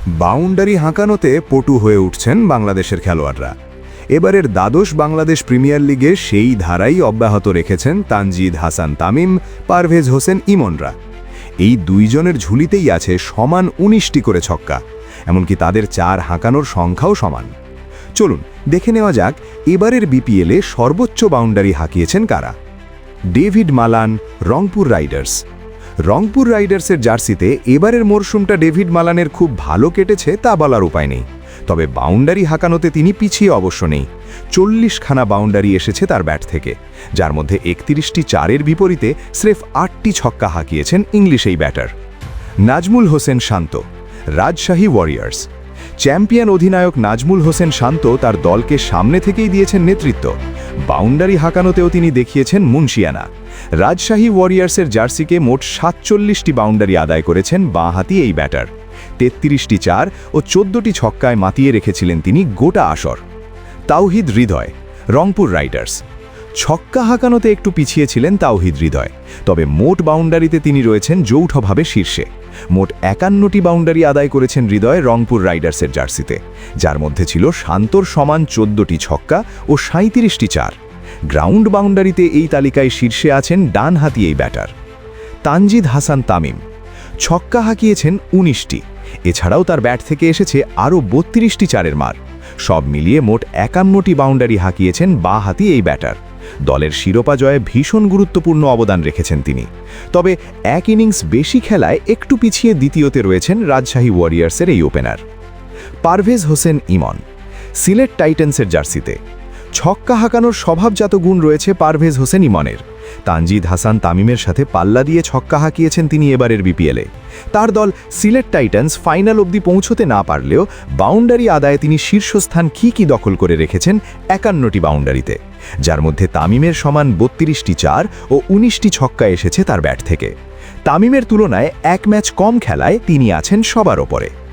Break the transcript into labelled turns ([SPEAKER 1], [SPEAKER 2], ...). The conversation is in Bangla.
[SPEAKER 1] বাউন্ডারি হাঁকানোতে পটু হয়ে উঠছেন বাংলাদেশের খেলোয়াড়রা। এবারের দ্বাদশ বাংলাদেশ প্রিমিয়ার লিগে সেই ধারাই অব্যাহত রেখেছেন তানজিদ হাসান তামিম, পারভেজ হোসেন ইমনরা। এই দুইজনের ঝুলিতেই আছে সমান ১৯টি করে ছক্কা, এমনকি তাদের ৪ হাঁকানোর সংখ্যাও সমান। চলুন দেখে নেওয়া যাক এবারের বিপিএলে সর্বোচ্চ বাউন্ডারি হাঁকিয়েছেন কারা। David Malan, Rangpur Riders. Rangpur রাইডার্সের জার্সিতে এবারের মরশুমটা ডেভিড মালানের খুব ভালো কেটেছে তা বলার উপায় নেই, তবে বাউন্ডারি হাঁকানোতে তিনি পিছিয়ে অবশ্য নেই। ৪০খানা বাউন্ডারি এসেছে তার ব্যাট থেকে, যার মধ্যে ৩১টি ৪-এর বিপরীতে স্রেফ ৮টি ছক্কা হাঁকিয়েছেন ইংলিশ এই ব্যাটার। নাজমুল হোসেন শান্ত, রাজশাহী ওয়ারিয়ার্স। চ্যাম্পিয়ন অধিনায়ক নাজমুল হোসেন শান্ত তার দলকে সামনে থেকেই দিয়েছেন নেতৃত্ব। বাউন্ডারি হাঁকানোতেও তিনি দেখিয়েছেন মুনশিয়ানা। রাজশাহী ওয়ারিয়ার্সের জার্সিকে মোট ৪৭টি বাউন্ডারি আদায় করেছেন বাঁহাতি এই ব্যাটার। ৩৩টি ৪ ও ১৪টি ছক্কায় মাতিয়ে রেখেছিলেন তিনি গোটা আসর। তাওহিদ হৃদয়, রংপুর রাইডার্স। ছক্কা হাঁকানোতে একটু পিছিয়ে ছিলেন তাওহিদ হৃদয়, তবে মোট বাউন্ডারিতে তিনি রয়েছেন যৌথভাবে শীর্ষে। মোট ৫১টি বাউন্ডারি আদায় করেছেন হৃদয় রংপুর রাইডার্সের জার্সিতে, যার মধ্যে ছিল শান্তর সমান ১৪টি ছক্কা ও ৩৭টি ৪। গ্রাউন্ড বাউন্ডারিতে এই তালিকায় শীর্ষে আছেন ডানহাতি এই ব্যাটার। তানজিদ হাসান তামিম, ছক্কা হাঁকিয়েছেন ১৯টি, এছাড়াও তার ব্যাট থেকে এসেছে আরও ৩২টি ৪-এর মার। সব মিলিয়ে মোট ৫১টি বাউন্ডারি হাঁকিয়েছেন বাঁহাতি এই ব্যাটার। দলের শিরোপা জয়ে ভীষণ গুরুত্বপূর্ণ অবদান রেখেছেন তিনি। তবে এক ইনিংস বেশি খেলায় একটু পিছিয়ে দ্বিতীয়তে রয়েছেন রাজশাহী ওয়ারিয়ার্সের এই ওপেনার। পারভেজ হোসেন ইমন, সিলেট টাইটান্সের জার্সিতে। ছক্কা হাঁকানোর স্বভাবজাত গুণ রয়েছে পারভেজ হোসেন ইমনের। তানজিদ হাসান তামিমের সাথে পাল্লা দিয়ে ছক্কা হাঁকিয়েছেন তিনি এবারের বিপিএলে। তার দল সিলেট টাইটান্স ফাইনাল অবধি পৌঁছতে না পারলেও বাউন্ডারি আদায়ে তিনি শীর্ষস্থান ঠিকই দখল করে রেখেছেন ৫১টি বাউন্ডারিতে, যার মধ্যে তামিমের সমান ৩২টি ৪ ও ১৯টি ছক্কা এসেছে তার ব্যাট থেকে। তামিমের তুলনায় এক ম্যাচ কম খেলায় তিনি আছেন সবার ওপরে।